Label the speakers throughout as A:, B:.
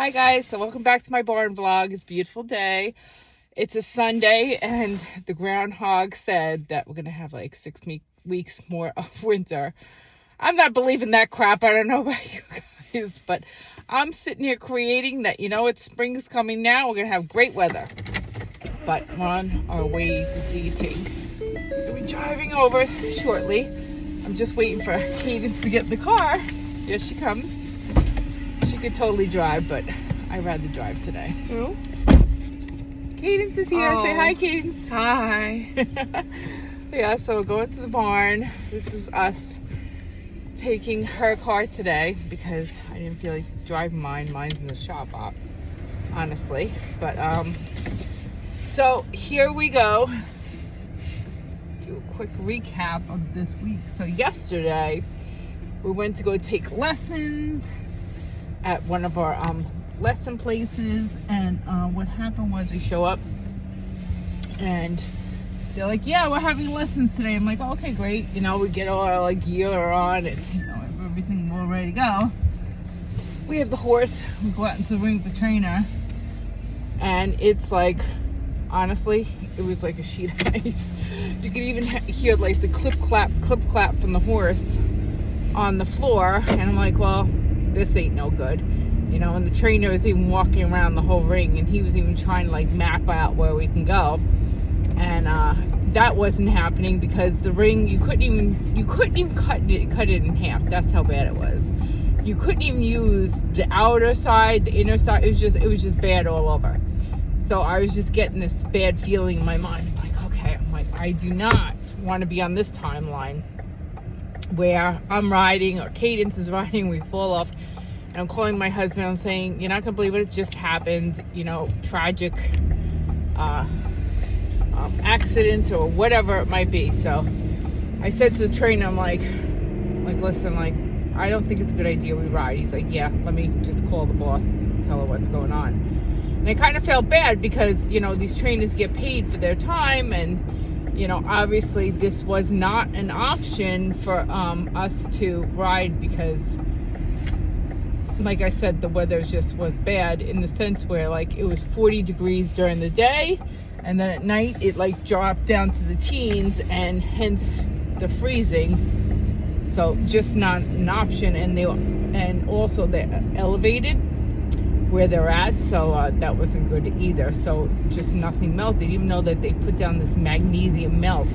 A: Hi guys, so welcome back to my barn vlog. It's a beautiful day. It's a Sunday and the groundhog said that we're gonna have like 6 weeks more of winter. I'm not believing that crap. I don't know about you guys, but I'm sitting here creating that, it's spring's coming now. We're gonna have great weather. But we're on our way to see Tink. We'll be driving over shortly. I'm just waiting for Cadence to get in the car. Here she comes. She could totally drive, but I'd rather drive today.
B: Who?
A: Cadence is here.
B: Oh.
A: Say hi, Cadence.
B: Hi.
A: Yeah, so we're going to the barn. This is us taking her car today because I didn't feel like driving mine. Mine's in the shop, honestly. But, so here we go. Do a quick recap of this week. So yesterday, we went to go take lessons at one of our lesson places, and what happened was we show up and they're like, yeah, we're having lessons today. I'm like, oh, okay, great. We get all our gear on and everything all ready to go. We have the horse. We go out into the ring with the trainer, and it's like, honestly, it was like a sheet of ice. You could even hear like the clip clap from the horse on the floor, and I'm like, well, this ain't no good, and the trainer was even walking around the whole ring, and he was even trying to map out where we can go, and that wasn't happening because the ring, you couldn't even cut it in half. That's how bad it was. You couldn't even use the outer side, the inner side. It was just bad all over. So I was just getting this bad feeling in my mind. I do not want to be on this timeline where I'm riding or Cadence is riding, we fall off, and I'm calling my husband. I'm saying, you're not gonna believe it just happened, tragic accident or whatever it might be. So I said to the trainer, I'm like listen, I don't think it's a good idea we ride. He's like, yeah, let me just call the boss and tell her what's going on. And I kind of felt bad because these trainers get paid for their time, and obviously this was not an option for us to ride because, like I said, the weather just was bad in the sense where it was 40 degrees during the day, and then at night it dropped down to the teens, and hence the freezing. So just not an option, and also they're elevated where they're at, so that wasn't good either. So just nothing melted, even though that they put down this magnesium melt.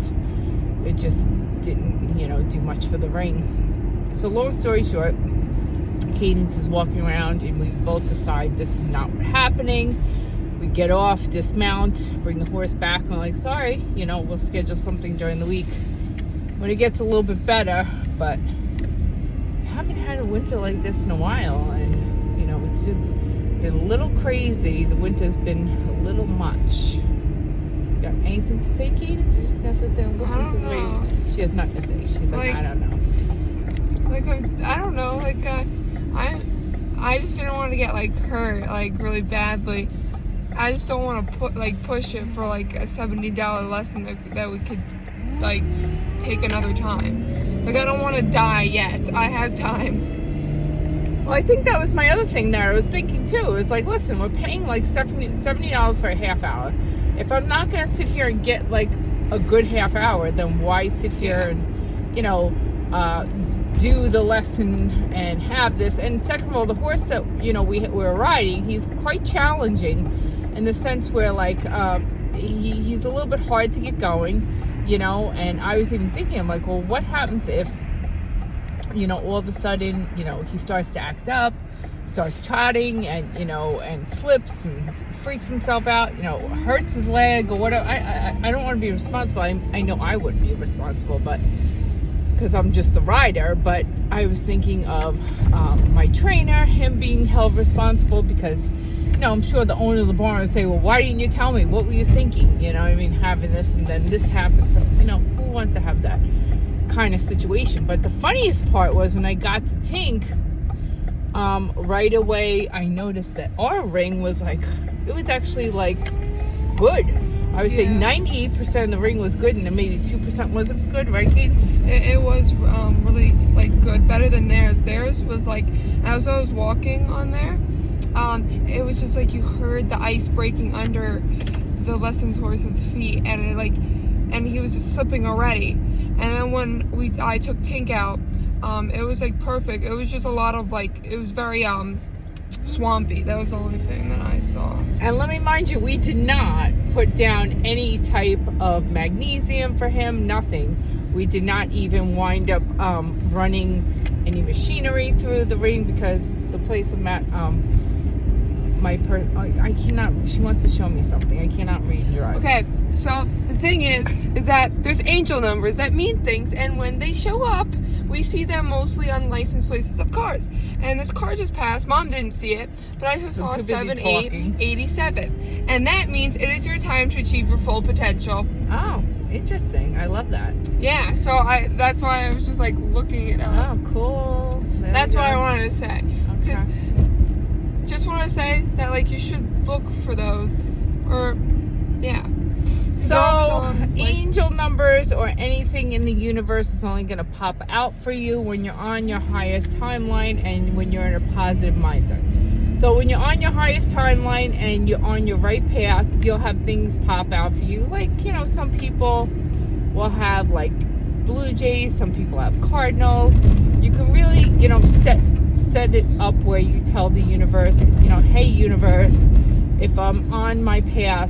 A: It just didn't do much for the ring. So long story short, Cadence is walking around, and we both decide this is not happening. We get off, dismount, bring the horse back, and we're like, sorry, we'll schedule something during the week when it gets a little bit better. But I haven't had a winter like this in a while, and it's just been a little crazy. The winter's been a little much. Got anything to say, Cadence? You're just gonna sit there and listen to the radio? She has nothing to say. She's like, I don't know.
B: I don't know. I just didn't want to get hurt really badly. I just don't want to push it for a $70 lesson that we could take another time. I don't want to die yet. I have time.
A: Well, I think that was my other thing there. I was thinking too. It was listen, we're paying $70 for a half hour. If I'm not going to sit here and get a good half hour, then why sit here and, do the lesson and have this? And second of all, the horse that, we're riding, he's quite challenging in the sense where he's a little bit hard to get going, and I was even thinking, I'm like, well, what happens if, all of a sudden, he starts to act up, starts trotting, and, and slips and freaks himself out, hurts his leg or whatever. I don't want to be responsible. I know I wouldn't be responsible, but because I'm just the rider. But I was thinking of my trainer, him being held responsible because, I'm sure the owner of the barn would say, well, why didn't you tell me? What were you thinking? Having this and then this happened. So, who wants to have that kind of situation? But the funniest part was when I got to Tink, right away I noticed that our ring was it was actually good. I would say 98% of the ring was good, and then maybe 2% wasn't good, right, Kate?
B: It was really good, better than theirs. Theirs was as I was walking on there, it was just like you heard the ice breaking under the lessons horse's feet, and and he was just slipping already. And then when I took Tink out, it was like perfect. It was just a lot of it was very swampy. That was the only thing that I saw.
A: And let me mind you, we did not put down any type of magnesium for him, nothing. We did not even wind up running any machinery through the ring, because the place of Matt, I cannot, she wants to show me something. I cannot read your eyes.
B: Okay, so the thing is that there's angel numbers that mean things, and when they show up, we see them mostly on license plates of cars. And this car just passed. Mom didn't see it, but I saw 7887. And that means it is your time to achieve your full potential.
A: Oh, interesting. I love that.
B: Yeah, so that's why I was just looking it up.
A: Oh, cool.
B: That's what I wanted to say. Because
A: Okay.
B: just want to say that you should look for those, or yeah.
A: So, angel numbers or anything in the universe is only going to pop out for you when you're on your highest timeline and when you're in a positive mindset. So when you're on your highest timeline and you're on your right path, you'll have things pop out for you. Some people will have Blue Jays, some people have Cardinals. You can really, set it up where you tell the universe, hey universe, if I'm on my path,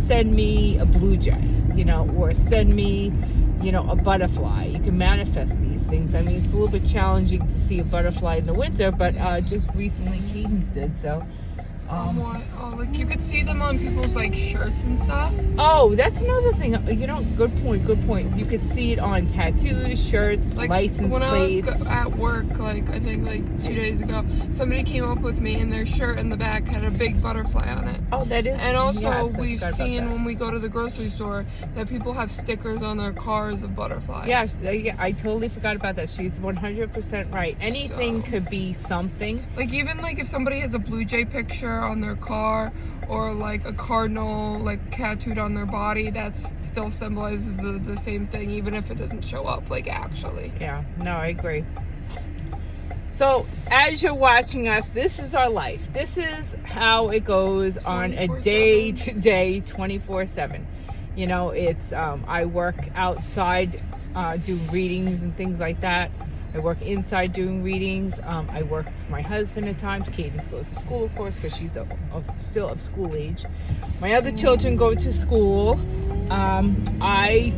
A: send me a blue jay, or send me, a butterfly. You can manifest these things. I mean, it's a little bit challenging to see a butterfly in the winter, but just recently Cadence did, so.
B: You could see them on people's shirts and stuff.
A: Oh, that's another thing. Good point. You could see it on tattoos, shirts, license
B: when
A: plates.
B: I was at work, I think 2 days ago, somebody came up with me and their shirt in the back had a big butterfly on it.
A: Oh, that is.
B: And also,
A: yes,
B: we've seen when we go to the grocery store that people have stickers on their cars of butterflies.
A: Yes, I totally forgot about that. She's 100% right. Anything could be something.
B: Even if somebody has a Blue Jay picture on their car, or a cardinal tattooed on their body, that still symbolizes the same thing, even if it doesn't show up actually.
A: Yeah, no, I agree. So as you're watching us, this is our life. This is how it goes on a day-to-day 24/7. It's I work outside doing readings and things like that. I work inside doing readings. I work for my husband at times. Cadence goes to school, of course, because she's still of school age. My other children go to school. I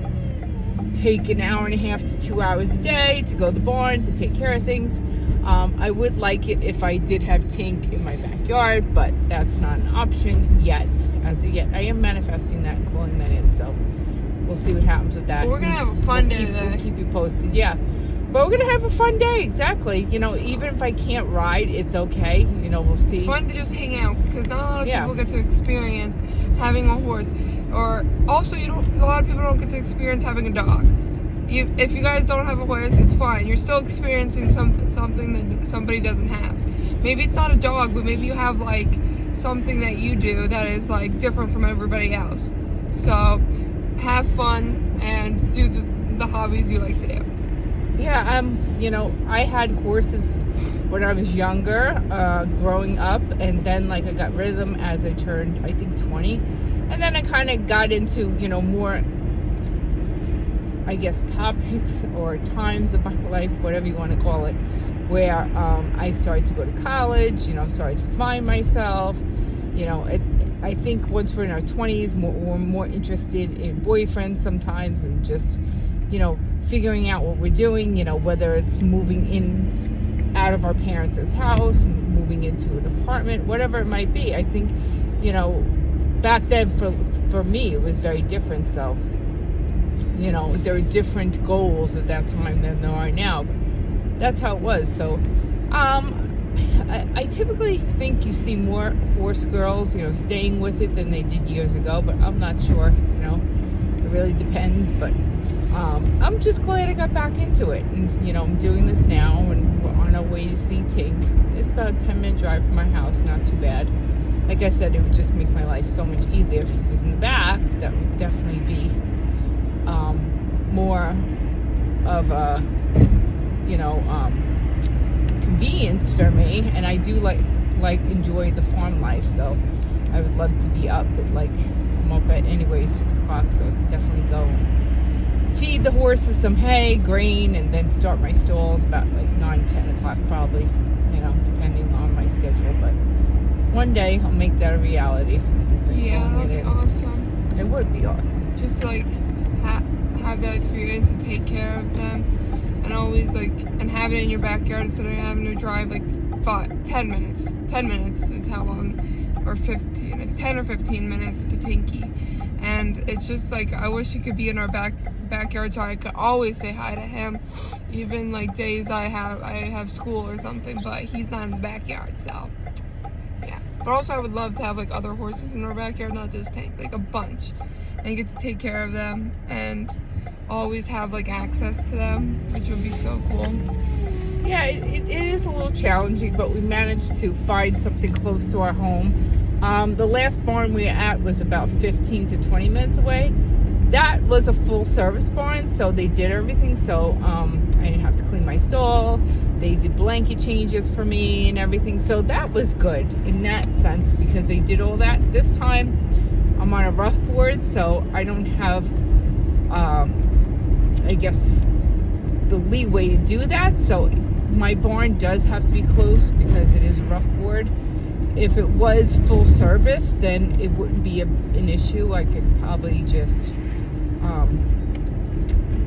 A: take an hour and a half to 2 hours a day to go to the barn to take care of things. I would like it if I did have Tink in my backyard, but that's not an option yet. As of yet, I am manifesting that and calling that in, so we'll see what happens with that.
B: But we're gonna have a fun day today.
A: We'll keep you posted. Yeah. But we're going to have a fun day, exactly. Even if I can't ride, it's okay. We'll see.
B: It's fun to just hang out, because not a lot of people get to experience having a horse. Or also, a lot of people don't get to experience having a dog. If you guys don't have a horse, it's fine. You're still experiencing something that somebody doesn't have. Maybe it's not a dog, but maybe you have something that you do that is different from everybody else. So have fun and do the hobbies you like to do.
A: Yeah, I had horses when I was younger, growing up, and then I got rid of them as I turned, I think, 20. And then I kind of got into, more, I guess, topics or times of my life, whatever you want to call it, where I started to go to college, started to find myself. I think once we're in our 20s, we're more interested in boyfriends sometimes, and just, figuring out what we're doing, whether it's moving in out of our parents' house, moving into an apartment, whatever it might be. I think, back then for me, it was very different. So, there were different goals at that time than there are now. But that's how it was. So, I typically think you see more horse girls, staying with it than they did years ago, but I'm not sure, it really depends. But I'm just glad I got back into it, and I'm doing this now, and we're on our way to see Tink. It's about a 10-minute drive from my house, not too bad. Like I said, it would just make my life so much easier if he was in the back. That would definitely be more of a convenience for me. And I do like enjoy the farm life. So I would love to be up at like, I'm up at anyway 6 o'clock, so definitely go feed the horses some hay, grain, and then start my stalls about like 9-10 o'clock probably, you know, depending on my schedule. But one day I'll make that a reality.
B: Yeah, that'd be awesome.
A: It would be awesome.
B: Just to like have that experience and take care of them, and always like, and have it in your backyard instead of having to drive like 10 minutes. 10 minutes is how long, or 15. It's 10 or 15 minutes to Tinky, and it's just like, I wish he could be in our backyard so I could always say hi to him, even like days I have school or something, but he's not in the backyard. So yeah, but also I would love to have like other horses in our backyard, not just Tank, like a bunch, and get to take care of them and always have like access to them, which would be so cool.
A: Yeah, it is a little challenging, but we managed to find something close to our home. The last barn we were at was about 15 to 20 minutes away. That was a full service barn, so they did everything. So I didn't have to clean my stall. They did blanket changes for me and everything. So that was good in that sense, because they did all that. This time I'm on a rough board, so I don't have, I guess, the leeway to do that. So my barn does have to be close because it is a rough board. If it was full service, then it wouldn't be an issue. I could probably just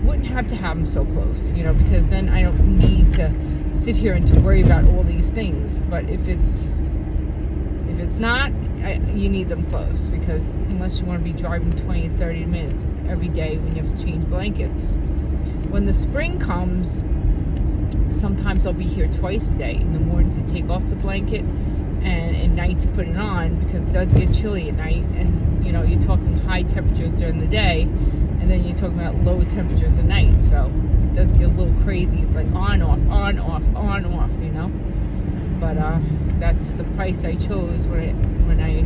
A: wouldn't have to have them so close, you know, because then I don't need to sit here and to worry about all these things. But if it's not, you need them close, because unless you want to be driving 20 30 minutes every day when you have to change blankets. When the spring comes, sometimes I'll be here twice a day, in the morning to take off the blanket and at night to put it on, because it does get chilly at night, and you know, you're talking high temperatures during the day, and then you're talking about low temperatures at night. So it does get a little crazy. It's like on off, you know. But that's the price I chose when I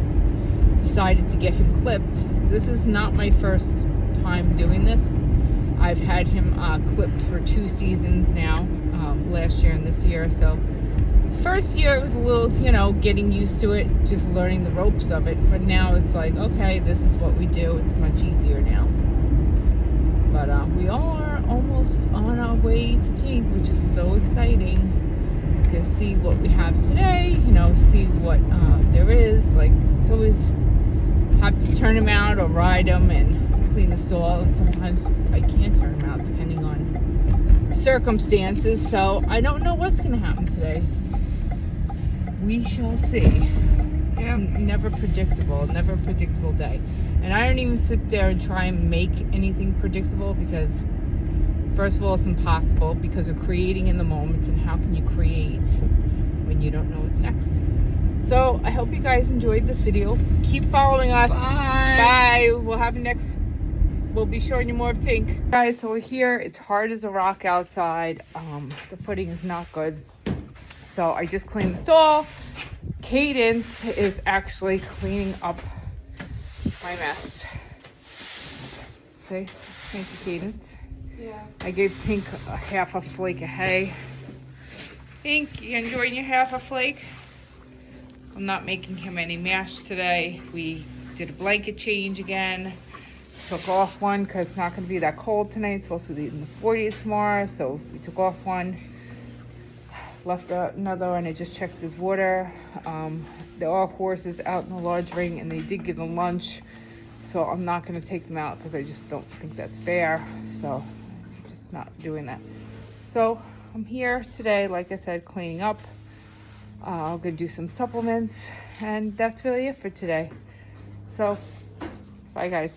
A: decided to get him clipped. This is not my first time doing this. I've had him clipped for 2 seasons now, last year and this year. So first year it was a little, you know, getting used to it, just learning the ropes of it. But now it's like, okay, this is what we do. It's much easier now. But we are almost on our way to Tink, which is so exciting. To see what we have today, you know, see what there is. Like, it's always have to turn him out or ride him and clean the stall. And sometimes I can't turn him out depending on circumstances. So I don't know what's going to happen today. We shall see.
B: Yeah.
A: It's never a predictable day. And I don't even sit there and try and make anything predictable, because first of all, it's impossible, because we're creating in the moment, and how can you create when you don't know what's next? So I hope you guys enjoyed this video. Keep following us.
B: Bye.
A: Bye. We'll be showing you more of Tink. Guys, so we're here. It's hard as a rock outside. The footing is not good. So I just cleaned the stall. Cadence is actually cleaning up my mess. See? Thank you, Cadence.
B: Yeah.
A: I gave Tink a half a flake of hay. Tink, you enjoying your half a flake? I'm not making him any mash today. We did a blanket change again. Took off one because it's not going to be that cold tonight. It's supposed to be in the 40s tomorrow, so we took off one. Left another, and I just checked his water. There are horses out in the large ring, and they did give them lunch, so I'm not going to take them out because I just don't think that's fair. So I'm just not doing that. So I'm here today, like I said, cleaning up. I'm going to do some supplements, and that's really it for today. So bye, guys.